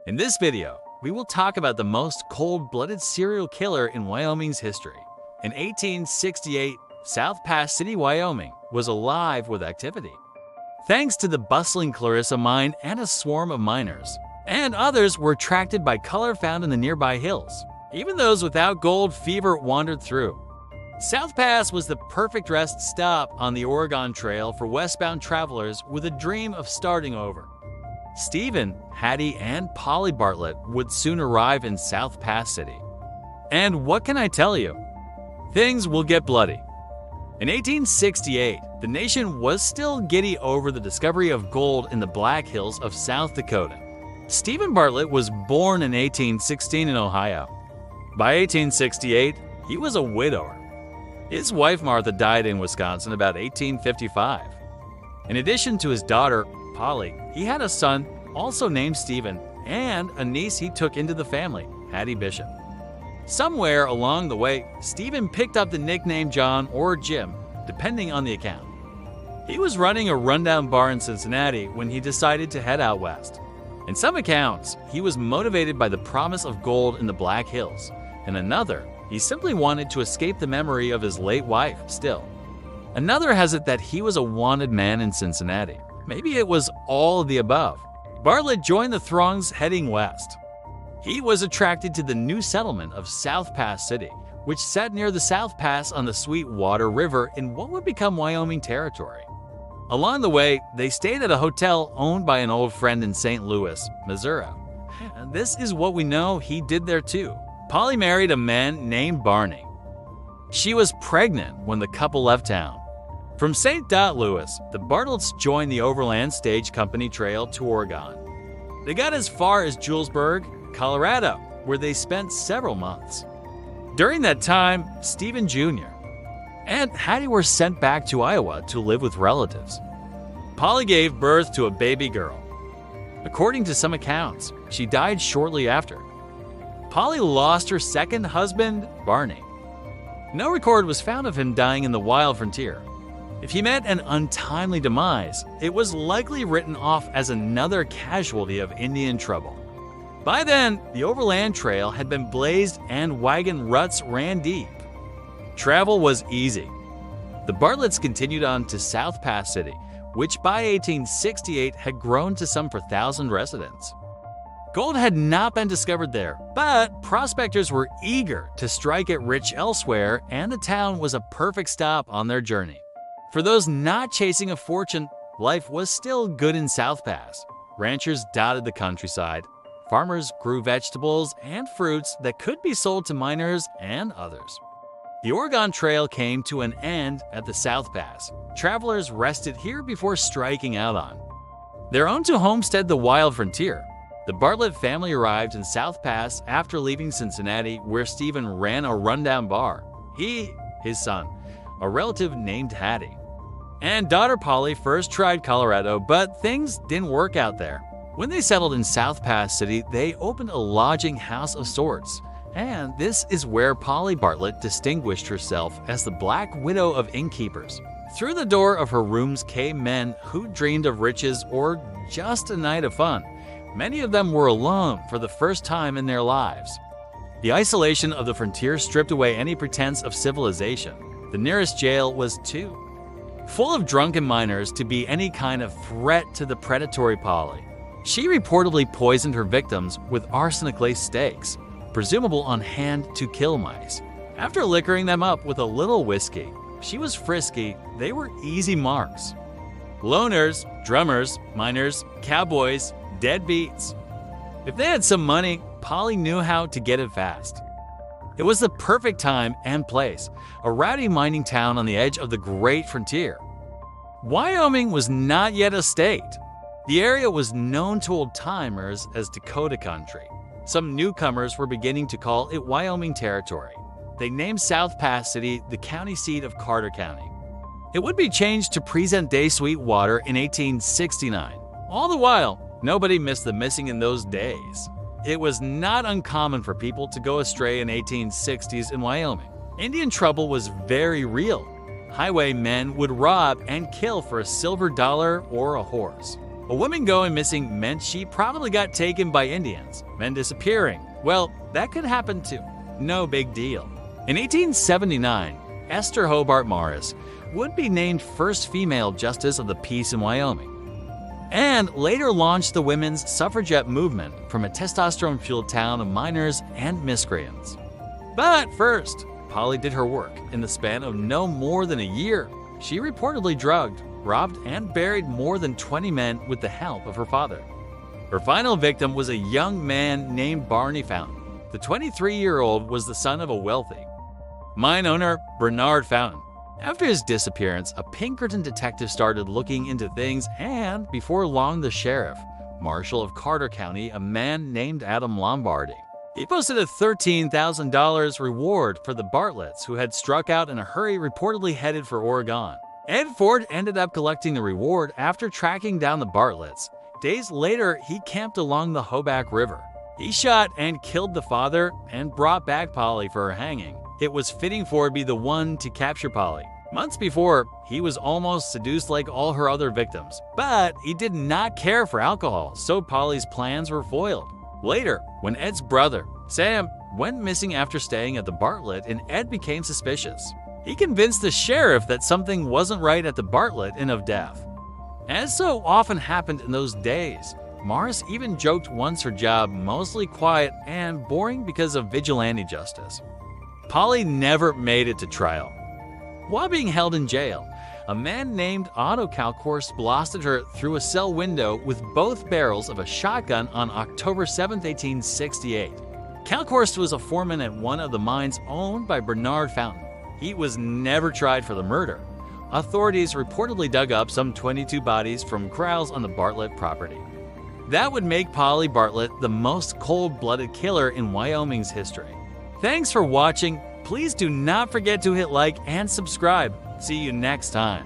In this video, we will talk about the most cold-blooded serial killer in Wyoming's history. In 1868, South Pass City, Wyoming was alive with activity. Thanks to the bustling Clarissa mine and a swarm of miners, and others were attracted by color found in the nearby hills. Even those without gold fever wandered through. South Pass was the perfect rest stop on the Oregon Trail for westbound travelers with a dream of starting over. Stephen, Hattie, and Polly Bartlett would soon arrive in South Pass City. And what can I tell you? Things will get bloody. In 1868, the nation was still giddy over the discovery of gold in the Black Hills of South Dakota. Stephen Bartlett was born in 1816 in Ohio. By 1868, he was a widower. His wife Martha died in Wisconsin about 1855. In addition to his daughter, Polly, he had a son, also named Stephen, and a niece he took into the family, Hattie Bishop. Somewhere along the way, Stephen picked up the nickname John or Jim, depending on the account. He was running a rundown bar in Cincinnati when he decided to head out west. In some accounts, he was motivated by the promise of gold in the Black Hills. In another, he simply wanted to escape the memory of his late wife, still. Another has it that he was a wanted man in Cincinnati. Maybe it was all of the above. Bartlett joined the throngs heading west. He was attracted to the new settlement of South Pass City, which sat near the South Pass on the Sweetwater River in what would become Wyoming territory. Along the way, they stayed at a hotel owned by an old friend in St. Louis, Missouri. And this is what we know he did there too. Polly married a man named Barney. She was pregnant when the couple left town. From St. Louis, the Bartletts joined the Overland Stage Company Trail to Oregon. They got as far as Julesburg, Colorado, where they spent several months. During that time, Stephen Jr. and Hattie were sent back to Iowa to live with relatives. Polly gave birth to a baby girl. According to some accounts, she died shortly after. Polly lost her second husband, Barney. No record was found of him dying in the wild frontier. If he met an untimely demise, it was likely written off as another casualty of Indian trouble. By then, the Overland Trail had been blazed and wagon ruts ran deep. Travel was easy. The Bartletts continued on to South Pass City, which by 1868 had grown to some 4,000 residents. Gold had not been discovered there, but prospectors were eager to strike it rich elsewhere, and the town was a perfect stop on their journey. For those not chasing a fortune, life was still good in South Pass. Ranchers dotted the countryside. Farmers grew vegetables and fruits that could be sold to miners and others. The Oregon Trail came to an end at the South Pass. Travelers rested here before striking out on their own to homestead the wild frontier. The Bartlett family arrived in South Pass after leaving Cincinnati, where Stephen ran a rundown bar. He, his son, a relative named Hattie, and daughter Polly first tried Colorado, but things didn't work out there. When they settled in South Pass City, they opened a lodging house of sorts. And this is where Polly Bartlett distinguished herself as the Black Widow of innkeepers. Through the door of her rooms came men who dreamed of riches or just a night of fun. Many of them were alone for the first time in their lives. The isolation of the frontier stripped away any pretense of civilization. The nearest jail was too full of drunken miners to be any kind of threat to the predatory Polly. She reportedly poisoned her victims with arsenic-laced steaks, presumable on hand-to-kill mice. After liquoring them up with a little whiskey, she was frisky. They were easy marks. Loners, drummers, miners, cowboys, deadbeats. If they had some money, Polly knew how to get it fast. It was the perfect time and place, a rowdy mining town on the edge of the great frontier. Wyoming was not yet a state. The area was known to old-timers as Dakota Country. Some newcomers were beginning to call it Wyoming territory. They named South Pass City the county seat of Carter County. It would be changed to present-day Sweetwater in 1869. All the while, nobody missed the missing in those days. It was not uncommon for people to go astray in 1860s in Wyoming. Indian trouble was very real. Highwaymen would rob and kill for a silver dollar or a horse. A woman going missing meant she probably got taken by Indians. Men disappearing, well, that could happen too. No big deal. In 1879, Esther Hobart Morris would be named first female justice of the peace in Wyoming, and later launched the women's suffragette movement from a testosterone-fueled town of miners and miscreants. But first, Polly did her work. In the span of no more than a year, she reportedly drugged, robbed, and buried more than 20 men with the help of her father. Her final victim was a young man named Barney Fountain. The 23-year-old was the son of a wealthy mine owner, Bernard Fountain. After his disappearance, a Pinkerton detective started looking into things, and before long, the sheriff, marshal of Carter County, a man named Adam Lombardi. He posted a $13,000 reward for the Bartletts, who had struck out in a hurry, reportedly headed for Oregon. Ed Ford ended up collecting the reward after tracking down the Bartletts. Days later, he camped along the Hoback River. He shot and killed the father and brought back Polly for her hanging. It was fitting Ford be the one to capture Polly. Months before, he was almost seduced like all her other victims, but he did not care for alcohol, so Polly's plans were foiled. Later, when Ed's brother, Sam, went missing after staying at the Bartlett, and Ed became suspicious, he convinced the sheriff that something wasn't right at the Bartlett Inn of Death. As so often happened in those days, Morris even joked once her job mostly quiet and boring because of vigilante justice. Polly never made it to trial. While being held in jail, a man named Otto Kalkhorst blasted her through a cell window with both barrels of a shotgun on October 7, 1868. Kalkhorst was a foreman at one of the mines owned by Bernard Fountain. He was never tried for the murder. Authorities reportedly dug up some 22 bodies from kraals on the Bartlett property. That would make Polly Bartlett the most cold-blooded killer in Wyoming's history. Thanks for watching. Please do not forget to hit like and subscribe. See you next time.